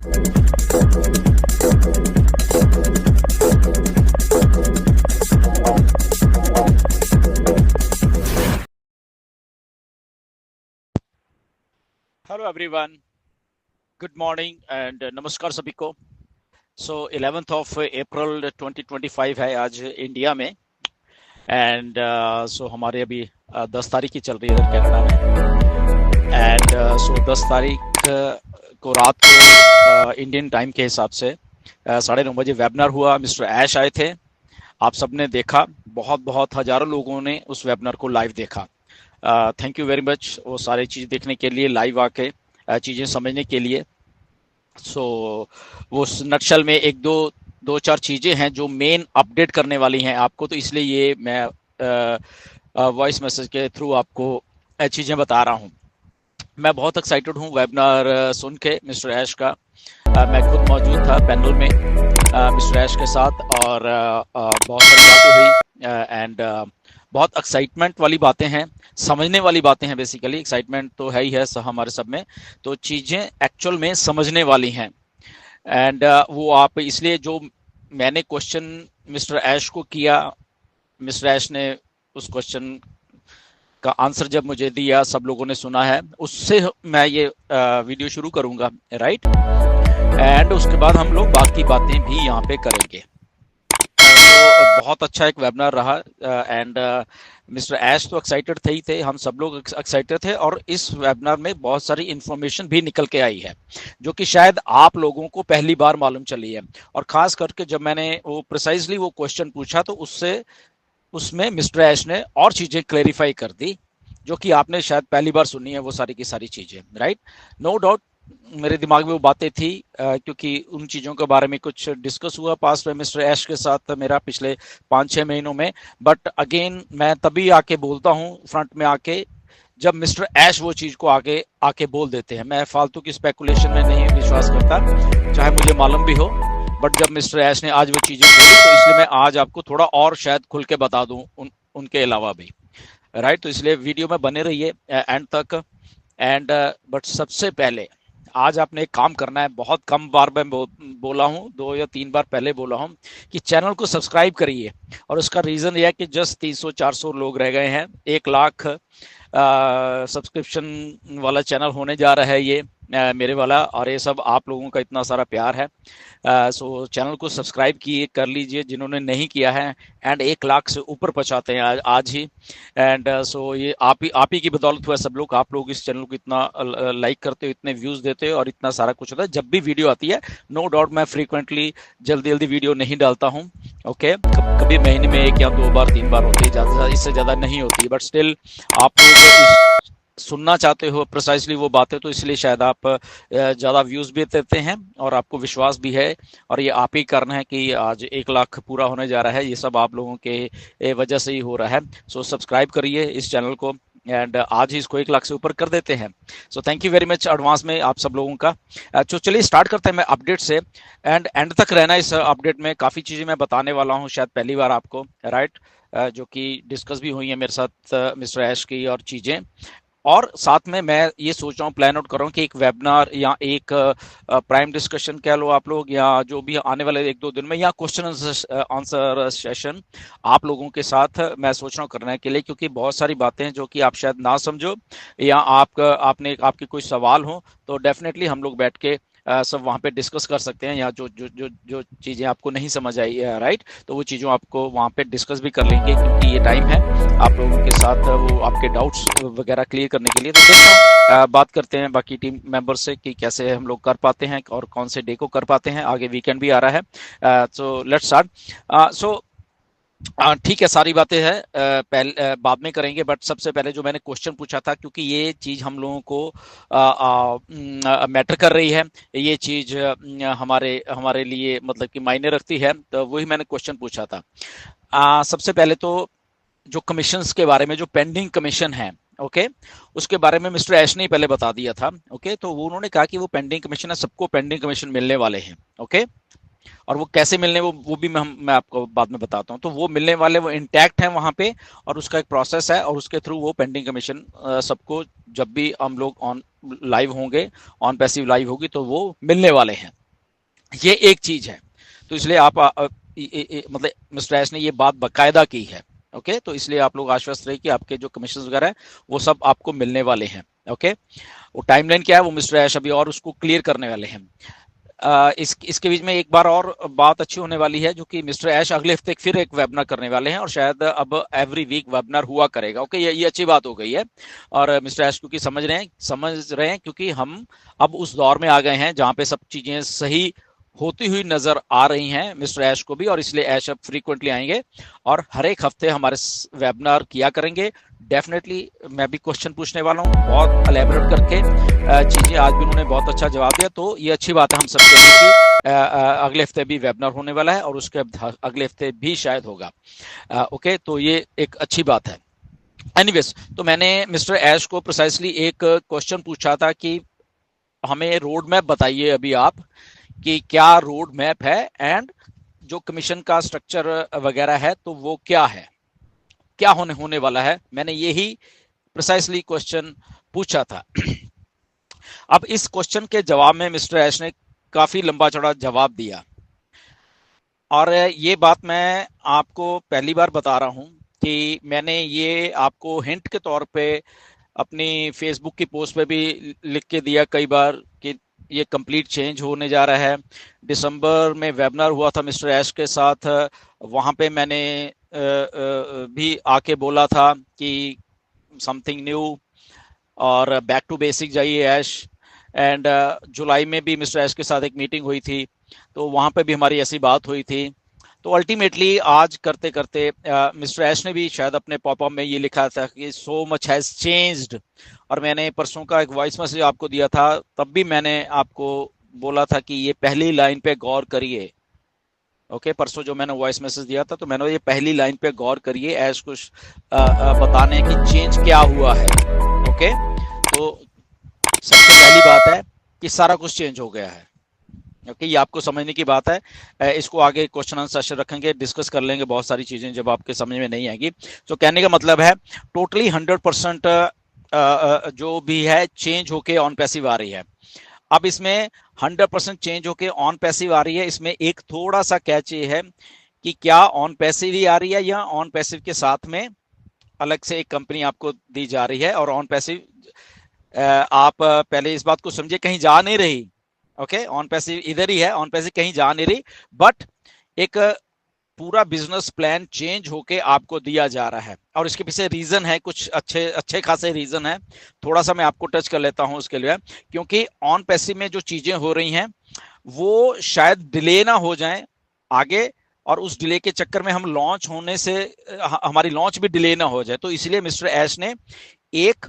Hello everyone, good morning and नमस्कार सभी को। सो 11th ऑफ अप्रैल 2025 है आज इंडिया में। एंड सो हमारे अभी 10 तारीख की चल रही है इधर कनाडा में। एंड सो 10 तारीख को रात को इंडियन टाइम के हिसाब से 9:30 बजे वेबिनार हुआ। मिस्टर ऐश आए थे, आप सबने देखा। बहुत बहुत हजारों लोगों ने उस वेबिनार को लाइव देखा। थैंक यू वेरी मच वो सारी चीज़ देखने के लिए, लाइव आके चीज़ें समझने के लिए। सो वो नटशल में एक दो चार चीज़ें हैं जो मेन अपडेट करने वाली हैं आपको, तो इसलिए ये मैं वॉइस मैसेज के थ्रू आपको चीज़ें बता रहा हूँ। मैं बहुत एक्साइटेड हूँ वेबिनार सुन के मिस्टर ऐश का। मैं खुद मौजूद था पैनल में मिस्टर ऐश के साथ, और बहुत सारी बातें हुई। एंड बहुत एक्साइटमेंट वाली बातें हैं, समझने वाली बातें हैं। बेसिकली एक्साइटमेंट तो है ही है हमारे सब में, तो चीज़ें एक्चुअल में समझने वाली हैं। एंड वो आप इसलिए जो मैंने क्वेश्चन मिस्टर ऐश को किया, मिस्टर ऐश ने उस क्वेश्चन का आंसर जब मुझे दिया, सब लोगों ने सुना है, उससे मैं ये वीडियो शुरू करूंगा, राइट। एंड उसके बाद हम लोग बाकी बातें भी यहाँ पे करेंगे। तो बहुत अच्छा एक वेबिनार रहा। एंड मिस्टर ऐश तो एक्साइटेड थे ही थे, हम सब लोग एक्साइटेड थे, और इस वेबिनार में बहुत सारी इंफॉर्मेशन भी निकल के आई है जो कि शायद आप लोगों को पहली बार मालूम चली है। और खास करके जब मैंने वो प्रिसाइजली वो क्वेश्चन पूछा, तो उसमें मिस्टर ऐश ने और चीजें क्लेरिफाई कर दी जो कि आपने शायद पहली बार सुनी है, वो सारी की सारी चीजें, राइट। नो डाउट मेरे दिमाग में वो बातें थी, क्योंकि उन चीज़ों के बारे में कुछ डिस्कस हुआ पास्ट में मिस्टर ऐश के साथ मेरा पिछले 5-6 महीनों में। बट अगेन मैं तभी आके बोलता हूँ फ्रंट में आके जब मिस्टर ऐश वो चीज़ को आगे आके बोल देते हैं। मैं फालतू की स्पेकुलेशन में नहीं विश्वास करता, चाहे मुझे मालूम भी हो। बट जब मिस्टर ऐश ने आज वो चीज़ें बोली, तो इसलिए मैं आज आपको थोड़ा और शायद खुल के बता दूँ उनके अलावा भी, राइट। तो इसलिए वीडियो में बने रहिए एंड तक। एंड बट सबसे पहले आज आपने एक काम करना है। बहुत कम बार मैं बोला हूँ, 2 या 3 बार पहले बोला हूँ कि चैनल को सब्सक्राइब करिए। और उसका रीज़न यह है कि जस्ट 300-400 लोग रह गए हैं, 1 लाख सब्सक्रिप्शन वाला चैनल होने जा रहा है ये मेरे वाला। और ये सब आप लोगों का इतना सारा प्यार है। सो चैनल को सब्सक्राइब किए कर लीजिए जिन्होंने नहीं किया है। एंड 1 लाख से ऊपर पहुंचाते हैं आज ही। एंड सो ये आप ही की बदौलत हुआ सब लोग। आप लोग इस चैनल को इतना लाइक करते हो, इतने व्यूज देते हो, और इतना सारा कुछ होता है जब भी वीडियो आती है। नो डाउट मैं फ्रीक्वेंटली जल्दी जल्दी वीडियो नहीं डालता हूँ, ओके। कभी महीने में 1 या 2 बार 3 बार होती है, ज़्यादा इससे ज़्यादा नहीं होती। बट स्टिल आप लोग सुनना चाहते हो प्रिसाइसली वो बातें, तो इसलिए शायद आप ज़्यादा व्यूज़ भी देते हैं और आपको विश्वास भी है। और ये आप ही करना है कि आज 1 लाख पूरा होने जा रहा है, ये सब आप लोगों के वजह से ही हो रहा है। सो सब्सक्राइब करिए इस चैनल को, एंड आज ही इसको 1 लाख से ऊपर कर देते हैं। So thank you very much advance में आप सब लोगों का। तो चलिए स्टार्ट करते हैं मैं अपडेट से। एंड एंड तक रहना इस अपडेट में, काफ़ी चीज़ें मैं बताने वाला हूँ शायद पहली बार आपको, राइट। जो कि डिस्कस भी हुई है मेरे साथ मिस्टर ऐश की और चीज़ें। और साथ में मैं ये सोच रहा हूँ, प्लान आउट कर रहा हूँ कि एक वेबिनार या एक प्राइम डिस्कशन कह लो आप लोग, या जो भी आने वाले 1-2 दिन में, या क्वेश्चन आंसर सेशन आप लोगों के साथ मैं सोच रहा हूँ करने के लिए। क्योंकि बहुत सारी बातें हैं जो कि आप शायद ना समझो, या आपके कोई सवाल हो, तो डेफिनेटली हम लोग बैठ के सब वहाँ पे डिस्कस कर सकते हैं। या जो चीज़ें आपको नहीं समझ आई है, राइट, तो वो चीज़ों आपको वहाँ पे डिस्कस भी कर लेंगे। क्योंकि ये टाइम है आप लोगों के साथ वो आपके डाउट्स वगैरह क्लियर करने के लिए। तो देखो बात करते हैं बाकी टीम मेंबर से कि कैसे हम लोग कर पाते हैं और कौन से डे को कर पाते हैं। आगे वीकेंड भी आ रहा है, सो लेट्स स्टार्ट। सो ठीक है, सारी बातें हैं पहले बाद में करेंगे। बट सबसे पहले जो मैंने क्वेश्चन पूछा था, क्योंकि ये चीज़ हम लोगों को मैटर कर रही है, ये चीज़ हमारे हमारे लिए मतलब कि मायने रखती है, तो वही मैंने क्वेश्चन पूछा था। सबसे पहले तो जो कमीशंस के बारे में, जो पेंडिंग कमीशन है, ओके, उसके बारे में मिस्टर ऐश ने पहले बता दिया था, ओके। तो वो उन्होंने कहा कि वो पेंडिंग कमीशन है, सबको पेंडिंग कमीशन मिलने वाले हैं, ओके। और वो कैसे मिलने, वो भी मैं आपको बाद में बताता हूँ। तो वो मिलने वाले, वो इंटैक्ट हैं वहां पे, और उसका एक प्रोसेस है, और उसके थ्रू वो पेंडिंग कमीशन सबको जब भी हम लोग ऑन लाइव होंगे, ऑन पैसिव लाइव होगी, तो वो मिलने वाले हैं। ये एक चीज है। तो इसलिए आप मतलब मिस्टर एस ने ये बात बकायदा की है। ओके, तो इसलिए आप लोग आश्वस्त रहे कि आपके जो कमीशन वगैरह है वो सब आपको मिलने वाले हैं। ओके, वो टाइमलाइन क्या है वो मिस्टर एश अभी और उसको क्लियर करने वाले हैं। इसके बीच में एक बार और बात अच्छी होने वाली है, जो कि मिस्टर ऐश अगले हफ्ते फिर एक वेबिनार करने वाले हैं, और शायद अब एवरी वीक वेबिनार हुआ करेगा। ओके, ये अच्छी बात हो गई है। और मिस्टर ऐश क्योंकि समझ रहे हैं क्योंकि हम अब उस दौर में आ गए हैं जहां पे सब चीजें सही होती हुई नजर आ रही हैं मिस्टर ऐश को भी, और इसलिए ऐश अब फ्रीक्वेंटली आएंगे और हर एक हफ्ते हमारे वेबिनार किया करेंगे। डेफिनेटली मैं भी क्वेश्चन पूछने वाला हूँ बहुत एलेबोरेट करके चीजें। आज भी उन्होंने बहुत अच्छा जवाब दिया, तो ये अच्छी बात है हम सबके लिए कि अगले हफ्ते भी वेबिनार होने वाला है, और उसके अगले हफ्ते भी शायद होगा। ओके, तो ये एक अच्छी बात है। एनीवेज, तो मैंने मिस्टर ऐश को प्रिसाइसली एक क्वेश्चन पूछा था कि हमें रोड मैप बताइए अभी आप, कि क्या रोड मैप है, एंड जो कमीशन का स्ट्रक्चर वगैरह है तो वो क्या है, क्या होने वाला है। मैंने यही प्रिसाइसली क्वेश्चन पूछा था। अब इस क्वेश्चन के जवाब में मिस्टर ऐश ने काफी लंबा चौड़ा जवाब दिया, और ये बात मैं आपको पहली बार बता रहा हूं कि मैंने ये आपको हिंट के तौर पे अपनी फेसबुक की पोस्ट पे भी लिख के दिया कई बार कि ये कंप्लीट चेंज होने जा रहा है। दिसंबर में वेबिनार हुआ था मिस्टर ऐश के साथ, वहां पे मैंने भी आके बोला था कि समथिंग न्यू और बैक टू बेसिक जाइए ऐश। एंड जुलाई में भी मिस्टर ऐश के साथ एक मीटिंग हुई थी, तो वहां पे भी हमारी ऐसी बात हुई थी। तो अल्टीमेटली आज करते करते मिस्टर ऐश ने भी शायद अपने पॉपअप में ये लिखा था कि सो मच हैज चेंज्ड, और मैंने परसों का एक वॉइस मैसेज आपको दिया था, तब भी मैंने आपको बोला था कि ये पहली लाइन पे गौर करिए। ओके, परसों जो मैंने वॉइस मैसेज दिया था, तो मैंने ये पहली लाइन पे गौर करिए, ऐश कुछ बताने कि चेंज क्या हुआ है। ओके, तो सबसे पहली बात है कि सारा कुछ चेंज हो गया है। ओके, ये आपको समझने की बात है। इसको आगे क्वेश्चन आंसर सेशन रखेंगे, डिस्कस कर लेंगे बहुत सारी चीजें जब आपके समझ में नहीं आएगी। तो कहने का मतलब है टोटली 100% जो भी है चेंज होके ऑन पैसिव आ रही है। अब इसमें 100% चेंज होके ऑन पैसिव आ रही है, इसमें एक थोड़ा सा कैच ये है कि क्या ऑन पैसिव ही आ रही है या ऑन पैसिव के साथ में अलग से एक कंपनी आपको दी जा रही है। और ऑन पैसिव आप पहले इस बात को समझिए, कहीं जा नहीं रही। ओके, ऑन पैसिव इधर ही है, ऑन पैसिव कहीं जा नहीं रही, बट एक पूरा बिजनेस प्लान चेंज होके आपको दिया जा रहा है, और इसके पीछे रीजन है, कुछ अच्छे अच्छे खासे रीजन है। थोड़ा सा मैं आपको टच कर लेता हूं उसके लिए, क्योंकि ऑन पैसिव में जो चीजें हो रही हैं वो शायद डिले ना हो जाए आगे, और उस डिले के चक्कर में हम लॉन्च होने से हमारी लॉन्च भी डिले ना हो जाए। तो इसलिए मिस्टर ऐश ने एक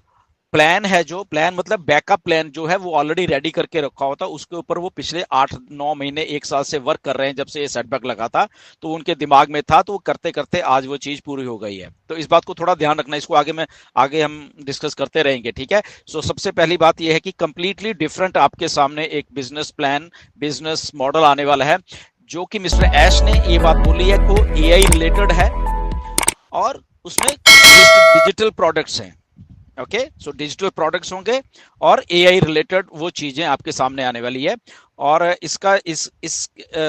प्लान है, जो प्लान मतलब बैकअप प्लान जो है वो ऑलरेडी रेडी करके रखा होता, उसके ऊपर वो पिछले 8-9 महीने 1 साल से वर्क कर रहे हैं, जब से ये सेटबैक लगा था तो उनके दिमाग में था, तो वो करते करते आज वो चीज पूरी हो गई है। तो इस बात को थोड़ा ध्यान रखना, इसको आगे हम डिस्कस करते रहेंगे, ठीक है। सो सबसे पहली बात यह है कि कंप्लीटली डिफरेंट आपके सामने एक बिजनेस प्लान, बिजनेस मॉडल आने वाला है, जो कि मिस्टर ऐश ने ये बात बोली है को एआई रिलेटेड है, और उसमें डिजिटल प्रोडक्ट्स हैं। ओके, सो डिजिटल प्रोडक्ट्स होंगे और एआई रिलेटेड वो चीजें आपके सामने आने वाली है। और इसका इस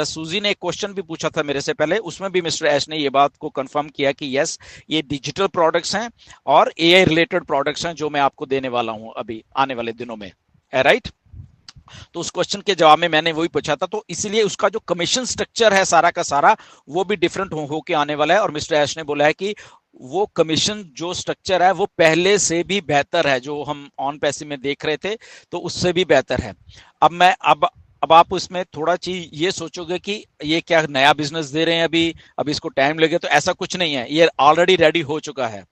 सूजी ने एक क्वेश्चन भी पूछा था मेरे से पहले, उसमें भी मिस्टर ऐश ने ये बात को कंफर्म किया कि यस, ये डिजिटल प्रोडक्ट्स हैं और एआई रिलेटेड प्रोडक्ट्स हैं जो मैं आपको देने वाला हूं अभी आने वाले दिनों में, राइट। तो उस क्वेश्चन के जवाब में मैंने वही पूछा था, तो इसलिए उसका जो कमीशन स्ट्रक्चर है सारा का सारा वो भी डिफरेंट होके आने वाला है। और मिस्टर ऐश ने बोला है कि वो कमीशन जो स्ट्रक्चर है वो पहले से भी बेहतर है, जो हम ऑन पैसिव में देख रहे थे तो उससे भी बेहतर है। अब आप उसमें थोड़ा चीज ये सोचोगे कि ये क्या नया बिजनेस दे रहे हैं अभी इसको टाइम लगे, तो ऐसा कुछ नहीं है, ये ऑलरेडी रेडी हो चुका है।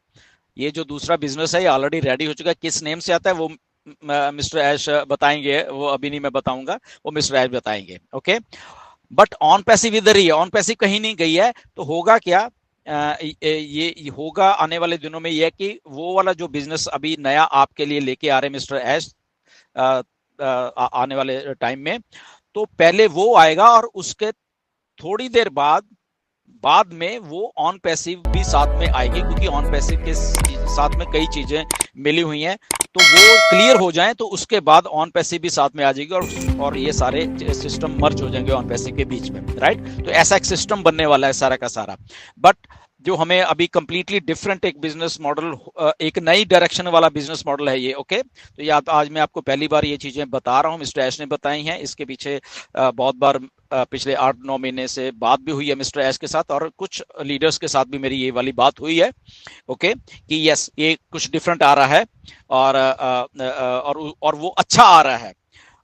ये जो दूसरा बिजनेस है ये ऑलरेडी रेडी हो चुका है। किस नेम से आता है वो मिस्टर ऐश बताएंगे, वो अभी नहीं मैं बताऊंगा, वो मिस्टर ऐश बताएंगे। ओके, बट ऑन पैसिव इधर ही है, ऑन पैसिव कहीं नहीं गई है। तो होगा क्या, ये होगा आने वाले दिनों में, यह कि वो वाला जो बिजनेस अभी नया आपके लिए लेके आ रहे मिस्टर ऐश आने वाले टाइम में, तो पहले वो आएगा और उसके थोड़ी देर बाद में वो ऑन पैसिव भी साथ में आएगी, क्योंकि ऑन पैसिव के साथ में कई चीजें मिली हुई हैं, तो वो क्लियर हो जाएं तो उसके बाद ऑन पैसिव भी साथ में आ जाएगी और ये सारे सिस्टम मर्ज हो जाएंगे ऑन पैसिव के बीच में, राइट। तो ऐसा एक सिस्टम बनने वाला है सारा का सारा। बट जो हमें अभी कंप्लीटली डिफरेंट एक बिजनेस मॉडल, एक नई डायरेक्शन वाला बिजनेस मॉडल है ये, ओके। तो ये आज मैं आपको पहली बार ये चीजें बता रहा हूँ, मिस्टर ऐश ने बताई हैं। इसके पीछे बहुत बार पिछले 8-9 महीने से बात भी हुई है मिस्टर ऐश के साथ, और कुछ लीडर्स के साथ भी मेरी ये वाली बात हुई है, ओके, कि यस ये कुछ डिफरेंट आ रहा है और वो अच्छा आ रहा है,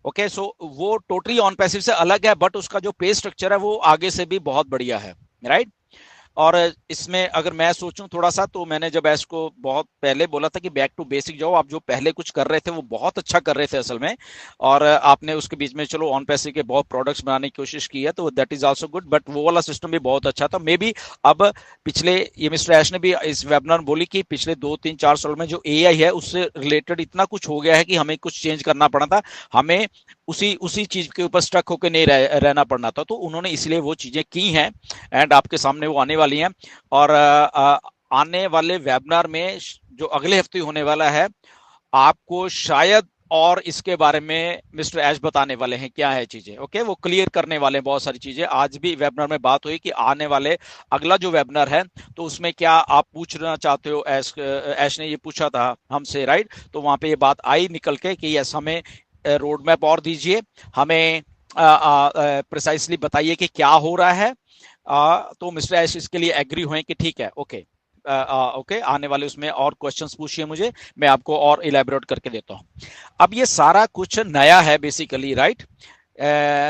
ओके। सो वो टोटली ऑन पैसिव से अलग है, बट उसका जो पे स्ट्रक्चर है वो आगे से भी बहुत बढ़िया है, राइट। और इसमें अगर मैं सोचूं थोड़ा सा, तो मैंने जब ऐश को बहुत पहले बोला था कि बैक टू बेसिक जाओ, आप जो पहले कुछ कर रहे थे वो बहुत अच्छा कर रहे थे असल में, और आपने उसके बीच में चलो ऑन पैसिव के बहुत प्रोडक्ट्स बनाने की कोशिश की है, तो that is also good, but वो वाला सिस्टम भी बहुत अच्छा था। मे बी अब पिछले, ये मिस्टर ऐश ने भी इस वेबिनार में बोली कि पिछले 2-3-4 साल में जो एआई है उससे रिलेटेड इतना कुछ हो गया है कि हमें कुछ चेंज करना पड़ा था, हमें उसी चीज के ऊपर स्टक होकर नहीं रहना पड़ना था, तो उन्होंने इसलिए वो चीजें की हैं, एंड आपके सामने वो आने वाली हैं। और आने वाले वेबिनार में जो अगले हफ्ते होने वाला है, आपको शायद और इसके बारे में मिस्टर ऐश बताने वाले हैं क्या है चीजें, ओके। वो क्लियर करने वाले हैं बहुत सारी चीजें। आज भी वेबिनार में बात हुई कि आने वाले अगला जो वेबिनार है तो उसमें क्या आप पूछना चाहते हो, ऐश ने ये पूछा था हमसे, राइट। तो वहां पे ये बात आई निकल के कि यस, हमें रोड मैप और दीजिए, हमें प्रिसाइसली बताइए कि क्या हो रहा है। तो मिस्टर ऐश इसके लिए एग्री हुए कि ठीक है, ओके, ओके, आने वाले उसमें और क्वेश्चंस पूछिए मुझे, मैं आपको और इलेबोरेट करके देता हूं। अब ये सारा कुछ नया है basically, right.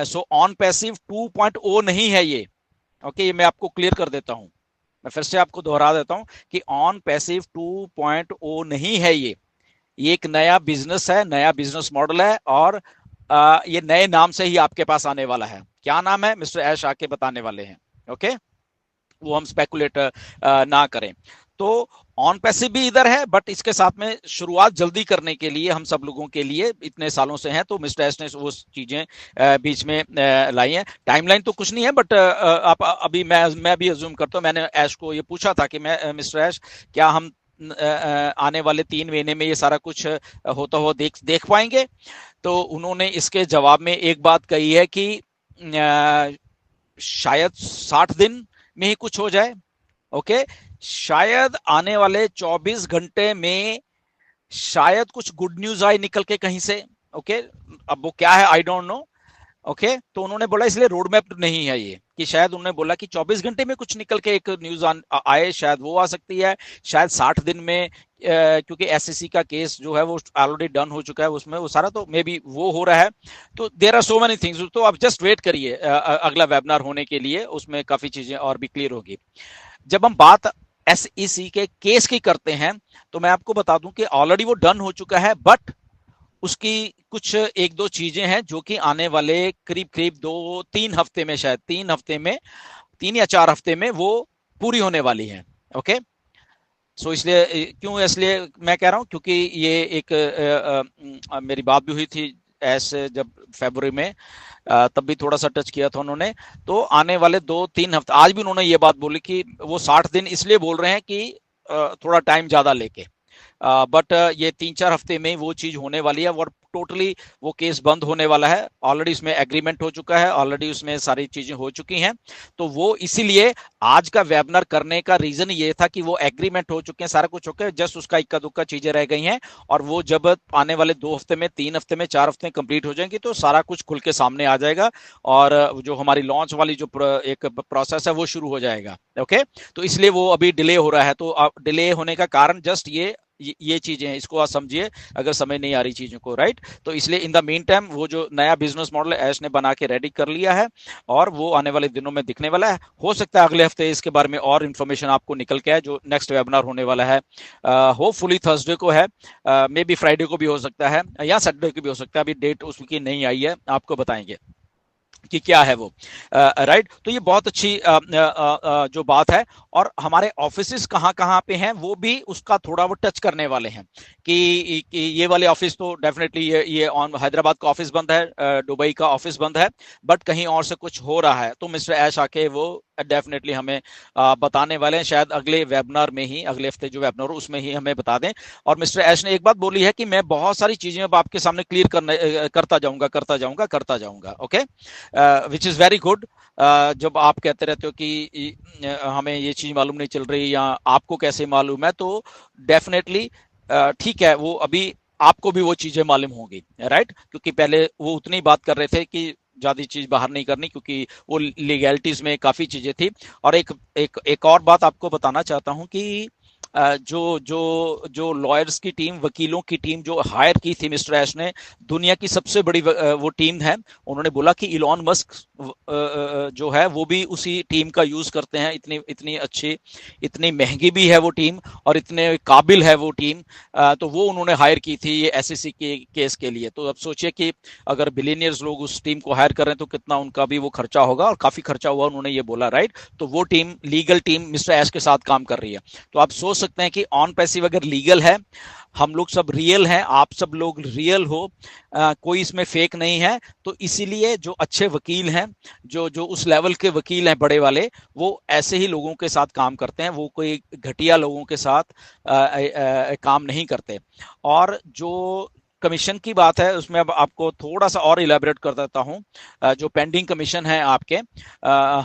So on passive 2.0 नहीं है ये, ओके, ये मैं आपको क्लियर कर देता हूं, मैं फिर से आपको दोहरा देता हूं कि ऑन पैसिव 2.0 नहीं है ये एक नया बिजनेस है, नया बिजनेस मॉडल है, और ये नए नाम से ही आपके पास आने वाला है। क्या नाम है मिस्टर ऐश आके बताने वाले हैं, ओके। वो हम स्पेकुलेट ना करें। तो ऑन पैसिव भी इधर है, बट इसके साथ में शुरुआत जल्दी करने के लिए हम सब लोगों के लिए इतने सालों से है, तो मिस्टर एस ने वो चीजें बीच में लाई हैं। टाइमलाइन तो कुछ नहीं है, बट आप अभी मैं भी अज्यूम करता हूँ, मैंने ऐश को ये पूछा था कि मैं मिस्टर ऐश, क्या हम आने वाले 3 महीने में ये सारा कुछ होता हुआ देख पाएंगे। तो उन्होंने इसके जवाब में एक बात कही है कि शायद 60 दिन में ही कुछ हो जाए, ओके। शायद आने वाले 24 घंटे में शायद कुछ गुड न्यूज आए निकल के कहीं से, ओके। अब वो क्या है आई डोंट नो, ओके। तो उन्होंने बोला इसलिए रोड मैप नहीं है ये, कि शायद उन्होंने बोला कि 24 घंटे में कुछ निकल के एक न्यूज आए, शायद वो आ सकती है, शायद 60 दिन में, क्योंकि एसएससी का केस जो है वो ऑलरेडी डन हो चुका है उसमें वो सारा, तो मे बी वो हो रहा है। तो there are so many things, तो आप जस्ट वेट करिए अगला वेबिनार होने के लिए, उसमें काफी चीजें और भी क्लियर होगी। जब हम बात एसईसी के केस की करते हैं, तो मैं आपको बता दूं कि ऑलरेडी वो डन हो चुका है, बट उसकी कुछ 1-2 चीजें हैं जो कि आने वाले करीब करीब 2-3 हफ्ते में, शायद 3 हफ्ते में, 3 या 4 हफ्ते में वो पूरी होने वाली है, ओके। सो इसलिए क्यों, इसलिए मैं कह रहा हूं क्योंकि ये एक मेरी बात भी हुई थी ऐसे जब फरवरी में, तब भी थोड़ा सा टच किया था उन्होंने। तो आने वाले 2-3 हफ्ते, आज भी उन्होंने ये बात बोली कि वो 60 दिन इसलिए बोल रहे हैं कि थोड़ा टाइम ज्यादा लेके, बट ये 3-4 हफ्ते में वो चीज होने वाली है, और टोटली वो केस बंद होने वाला है। ऑलरेडी उसमें एग्रीमेंट हो चुका है, ऑलरेडी उसमें सारी चीजें हो चुकी हैं। तो वो इसीलिए आज का वेबिनार करने का रीजन ये था कि वो एग्रीमेंट हो चुके हैं, सारा कुछ हो गया, जस्ट उसका इक्का दुक्का चीजें रह गई हैं, और वो जब आने वाले 2 हफ्ते में, 3 हफ्ते में, 4 हफ्ते में कंप्लीट हो जाएंगी तो सारा कुछ खुल के सामने आ जाएगा, और जो हमारी लॉन्च वाली जो एक प्रोसेस है वो शुरू हो जाएगा, ओके। तो इसलिए वो अभी डिले हो रहा है। तो डिले होने का कारण जस्ट ये चीजें हैं, इसको आप समझिए अगर समझ नहीं आ रही चीजों को, राइट। तो इसलिए इन द मीन टाइम वो जो नया बिजनेस मॉडल ऐश ने बना के रेडी कर लिया है, और वो आने वाले दिनों में दिखने वाला है। हो सकता है अगले हफ्ते इसके बारे में और इन्फॉर्मेशन आपको निकल के आए, जो नेक्स्ट वेबिनार होने वाला है, होपफुली थर्सडे को है, मे बी फ्राइडे को भी हो सकता है, या सैटरडे को भी हो सकता है, अभी डेट उसकी नहीं आई है, आपको बताएंगे। कि क्या है वो, राइट। तो ये बहुत अच्छी जो बात है। और हमारे ऑफिसेस कहाँ कहाँ पे हैं वो भी उसका थोड़ा वो टच करने वाले हैं कि ये वाले ऑफिस तो डेफिनेटली ये ऑन हैदराबाद का ऑफिस बंद है, दुबई का ऑफिस बंद है, बट कहीं और से कुछ हो रहा है तो मिस्टर ऐश आके वो डेफिनेटली हमें बताने वाले हैं, शायद अगले वेबिनार में ही, अगले हफ्ते जो वेबिनार हो उसमें ही हमें बता दें। और मिस्टर ऐश ने एक बात बोली है कि मैं बहुत सारी चीजें अब आपके सामने क्लियर करता जाऊंगा, okay, which is very good. जब आप कहते रहते हो कि हमें ये चीज मालूम नहीं चल रही या आपको कैसे मालूम है, तो डेफिनेटली ठीक है, वो अभी आपको भी वो चीजें मालूम होंगी, राइट, क्योंकि पहले वो उतनी बात कर रहे थे कि ज्यादा चीज बाहर नहीं करनी, क्योंकि वो लीगैलिटीज में काफी चीजें थी। और एक और बात आपको बताना चाहता हूं कि जो जो जो लॉयर्स की टीम, वकीलों की टीम जो हायर की थी मिस्टर ऐश ने, दुनिया की सबसे बड़ी वो टीम है। उन्होंने बोला कि इलॉन मस्क जो है वो भी उसी टीम का यूज करते हैं, इतनी इतनी अच्छी, इतनी महंगी भी है वो टीम और इतने काबिल है वो टीम। तो वो उन्होंने हायर की थी ये एसईसी के केस के लिए। तो अब सोचिए कि अगर बिलियनियर्स लोग उस टीम को हायर कर रहे हैं तो कितना उनका भी वो खर्चा होगा, और काफी खर्चा हुआ, उन्होंने ये बोला, राइट। तो वो टीम, लीगल टीम मिस्टर ऐश के साथ काम कर रही है। तो आप सोच सकते हैं कि ऑन पैसिव अगर लीगल है, हम लोग सब रियल हैं, आप सब लोग रियल हो, कोई इसमें फेक नहीं है। तो इसीलिए जो अच्छे वकील हैं, जो जो उस लेवल के वकील हैं बड़े वाले, वो ऐसे ही लोगों के साथ काम करते हैं, वो कोई घटिया लोगों के साथ काम नहीं करते। और जो कमीशन की बात है उसमें अब आपको थोड़ा सा और इलेबरेट कर देता हूं। जो पेंडिंग कमीशन है आपके,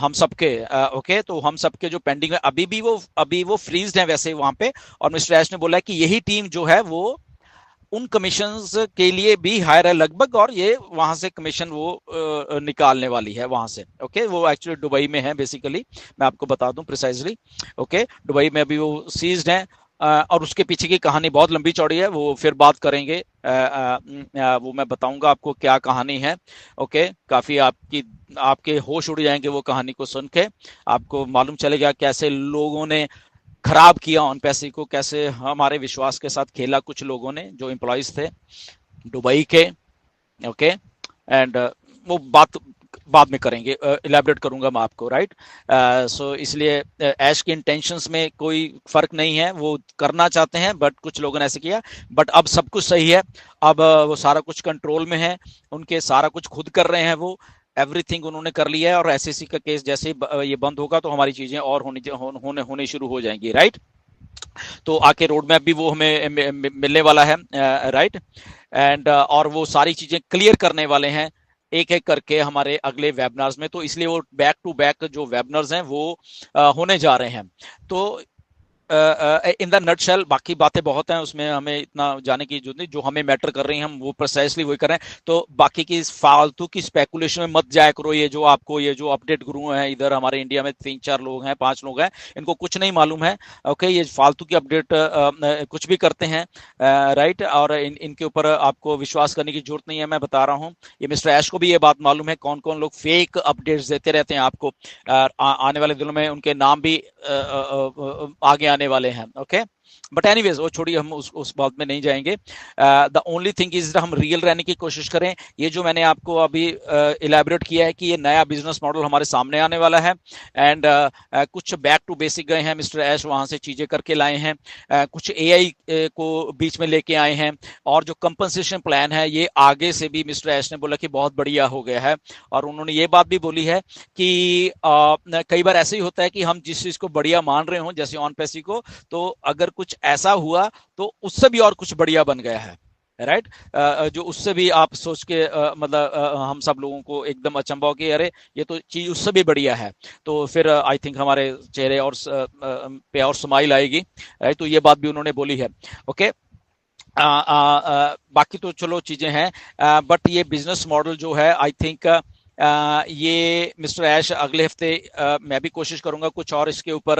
हम सबके, ओके, तो हम सबके जो पेंडिंग है अभी वो फ्रीज्ड है वैसे वहां पे। और मिस्टर ऐश ने बोला है कि यही टीम जो है वो उन कमीशंस के लिए भी हायर है लगभग, और ये वहां से कमीशन वो निकालने वाली है वहां से, ओके। वो एक्चुअली दुबई में है बेसिकली, मैं आपको बता दूं प्रिसाइजली, ओके। दुबई में अभी वो सीज्ड है। और उसके पीछे की कहानी बहुत लंबी चौड़ी है, वो फिर बात करेंगे, वो मैं बताऊंगा आपको क्या कहानी है, ओके। काफी आपके होश उड़ जाएंगे वो कहानी को सुन के, आपको मालूम चलेगा कैसे लोगों ने खराब किया ऑन पैसे को, कैसे हमारे विश्वास के साथ खेला कुछ लोगों ने जो एम्प्लॉयज थे दुबई के, ओके। एंड वो बात बाद में करेंगे, इलेबरेट करूंगा मैं आपको, राइट। सो इसलिए ऐश के इंटेंशंस में कोई फर्क नहीं है, वो करना चाहते हैं बट कुछ लोगों ने ऐसे किया। बट अब सब कुछ सही है, अब वो सारा कुछ कंट्रोल में है, उनके सारा कुछ खुद कर रहे हैं वो, एवरीथिंग उन्होंने कर लिया है। और एसएससी का केस जैसे ही ये बंद होगा तो हमारी चीजें और होने शुरू हो जाएंगी, राइट। तो आके रोड मैप भी वो हमें मिलने वाला है, राइट। एंड और वो सारी चीजें क्लियर करने वाले हैं एक एक करके हमारे अगले वेबिनार्स में। तो इसलिए वो बैक टू बैक जो वेबिनार्स हैं वो होने जा रहे हैं। तो इन द नटशेल बाकी बातें बहुत हैं, उसमें हमें इतना जाने की जरूरत नहीं, जो हमें मैटर कर रही है हम वो प्रिसाइसली वही कर रहे हैं। तो बाकी की फालतू की स्पेकुलेशन में मत जाया करो। ये जो आपको ये जो अपडेट गुरु हैं इधर हमारे इंडिया में 3-4 लोग हैं, 5 लोग हैं, इनको कुछ नहीं मालूम है, ओके। ये फालतू की अपडेट कुछ भी करते हैं, राइट। और इनके ऊपर आपको विश्वास करने की जरूरत नहीं है, मैं बता रहा हूँ। ये मिस्टर ऐश को भी ये बात मालूम है कौन कौन लोग फेक अपडेट्स देते रहते हैं आपको। आने वाले दिनों में उनके नाम भी आगे आने वाले हैं, ओके। बट एनीवेज वो छोड़िए, हम उस बात में नहीं जाएंगे। द ओनली थिंग इज हम रियल रहने की कोशिश करें। ये जो मैंने आपको अभी इलेबोरेट किया है कि ये नया बिजनेस मॉडल हमारे सामने आने वाला है। एंड कुछ बैक टू बेसिक गए हैं मिस्टर ऐश, वहां से चीजें करके लाए हैं। कुछ एआई को बीच में लेके आए हैं। और जो कंपनसेशन प्लान है ये आगे से भी मिस्टर ऐश ने बोला कि बहुत बढ़िया हो गया है। और उन्होंने ये बात भी बोली है कि कई बार ऐसे ही होता है कि हम जिस चीज को बढ़िया मान रहे हो, जैसे ऑन पैसी को, तो अगर कुछ ऐसा हुआ तो उससे भी और कुछ बढ़िया बन गया है, राइट। जो उससे भी आप सोच के मतलब हम सब लोगों को एकदम अचंभा हो कि अरे ये तो चीज उससे भी बढ़िया है। तो फिर आई थिंक हमारे चेहरे और पे और स्माइल आएगी, राइट। तो ये बात भी उन्होंने बोली है, ओके। बाकी तो चलो चीजें हैं, बट ये बिजनेस मॉडल जो है आई थिंक ये मिस्टर ऐश अगले हफ्ते मैं भी कोशिश करूंगा कुछ और इसके ऊपर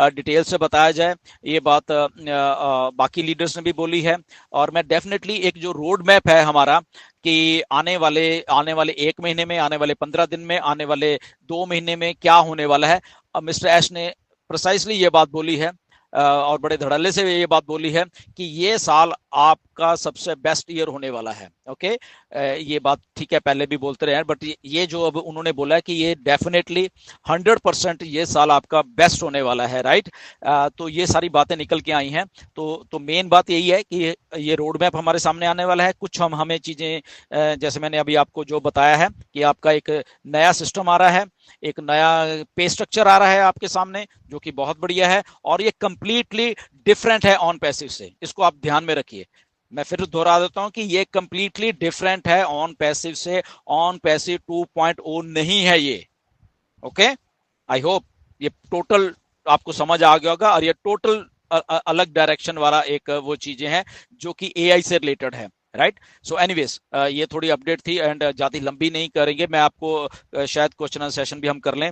डिटेल से बताया जाए। ये बात बाकी लीडर्स ने भी बोली है। और मैं डेफिनेटली एक जो रोड मैप है हमारा कि आने वाले 1 महीने में, आने वाले 15 दिन में, आने वाले 2 महीने में क्या होने वाला है, मिस्टर ऐश ने प्रिसाइसली ये बात बोली है और बड़े धड़ल्ले से ये बात बोली है कि ये साल आपका सबसे बेस्ट ईयर होने वाला है। ओके, ये बात ठीक है, पहले भी बोलते रहे हैं, बट ये जो अब उन्होंने बोला है कि ये डेफिनेटली 100% ये साल आपका बेस्ट होने वाला है, राइट। तो ये सारी बातें निकल के आई हैं। तो मेन बात यही है कि ये रोड मैप हमारे सामने आने वाला है। कुछ हमें चीजें, जैसे मैंने अभी आपको जो बताया है कि आपका एक नया सिस्टम आ रहा है, एक नया पे स्ट्रक्चर आ रहा है आपके सामने, जो कि बहुत बढ़िया है, और ये कंप्लीटली डिफरेंट है ऑन पैसिव से। इसको आप ध्यान में रखिए, मैं फिर दोहरा देता हूं कि ये कंप्लीटली डिफरेंट है ऑन पैसिव से। ऑन पैसिव 2.0 नहीं है ये। ओके, आई होप ये टोटल आपको समझ आ गया होगा, और ये टोटल अलग डायरेक्शन वाला एक वो चीजें हैं जो कि एआई से रिलेटेड है, राइट। सो एनीवेज, ये थोड़ी अपडेट थी, एंड ज्यादा लंबी नहीं करेंगे। मैं आपको शायद क्वेश्चन एंड सेशन भी हम कर लें,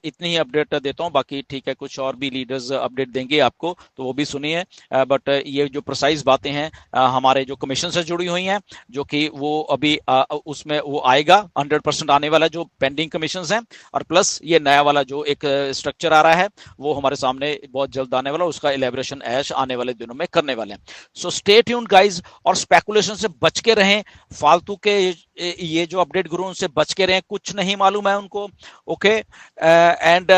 इतनी ही अपडेट देता हूं। बाकी ठीक है, कुछ और भी लीडर्स अपडेट देंगे आपको, तो वो भी सुनिए। बट ये जो प्रिसाइज बातें हैं हमारे जो कमीशन से जुड़ी हुई हैं, जो कि वो अभी उसमें वो आएगा 100% आने वाला जो पेंडिंग कमीशन हैं, और प्लस ये नया वाला जो एक स्ट्रक्चर आ रहा है वो हमारे सामने बहुत जल्द आने वाला, उसका इलेबोरेशन ऐश आने वाले दिनों में करने वाले हैं। सो स्टे ट्यून्ड गाइज, और स्पेकुलेशन से बच के रहें। फालतू के ये जो अपडेट गुरु उनसे बच के रहें, कुछ नहीं मालूम है उनको। ओके, एंड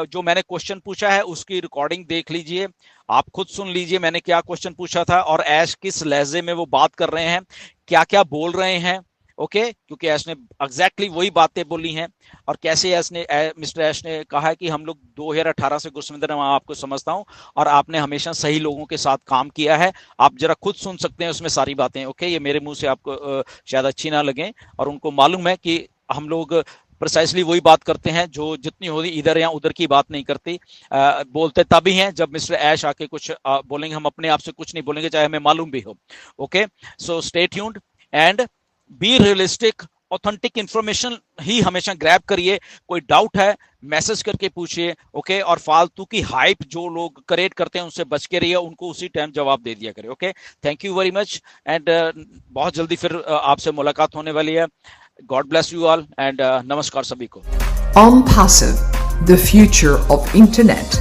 जो मैंने क्वेश्चन पूछा है उसकी रिकॉर्डिंग देख लीजिए, आप खुद सुन लीजिए मैंने क्या क्वेश्चन पूछा था, और ऐश किस लहजे में वो बात कर रहे हैं, क्या क्या बोल रहे हैं। ओके, क्योंकि ऐश ने एग्जैक्टली वही बातें बोली हैं, और कैसे ऐश ने मिस्टर ऐश ने कहा है कि हम लोग 2018 से गुरसविंदर, मैं आपको समझता हूं, और आपने हमेशा सही लोगों के साथ काम किया है। आप जरा खुद सुन सकते हैं उसमें सारी बातें। ओके, ये मेरे मुंह से आपको शायद अच्छी ना लगे, और उनको मालूम है कि हम लोग प्रिसाइसली वही बात करते हैं, जो जितनी होती इधर या उधर की बात नहीं करती। बोलते तभी हैं जब मिस्टर ऐश आके कुछ बोलेंगे, हम अपने आप से कुछ नहीं बोलेंगे, चाहे हमें मालूम भी हो। Okay, so stay tuned and be realistic. Authentic information ही हमेशा ग्रैब करिए। कोई डाउट है मैसेज करके पूछिए। ओके, और फालतू की हाइप जो लोग क्रिएट करते हैं उनसे बच के रहिए, उनको उसी टाइम जवाब दे दिया करिए। Okay, thank you very much, and बहुत जल्दी फिर आपसे मुलाकात होने वाली है। God bless you all, and नमस्कार सभी को। OnPassive, the future of internet.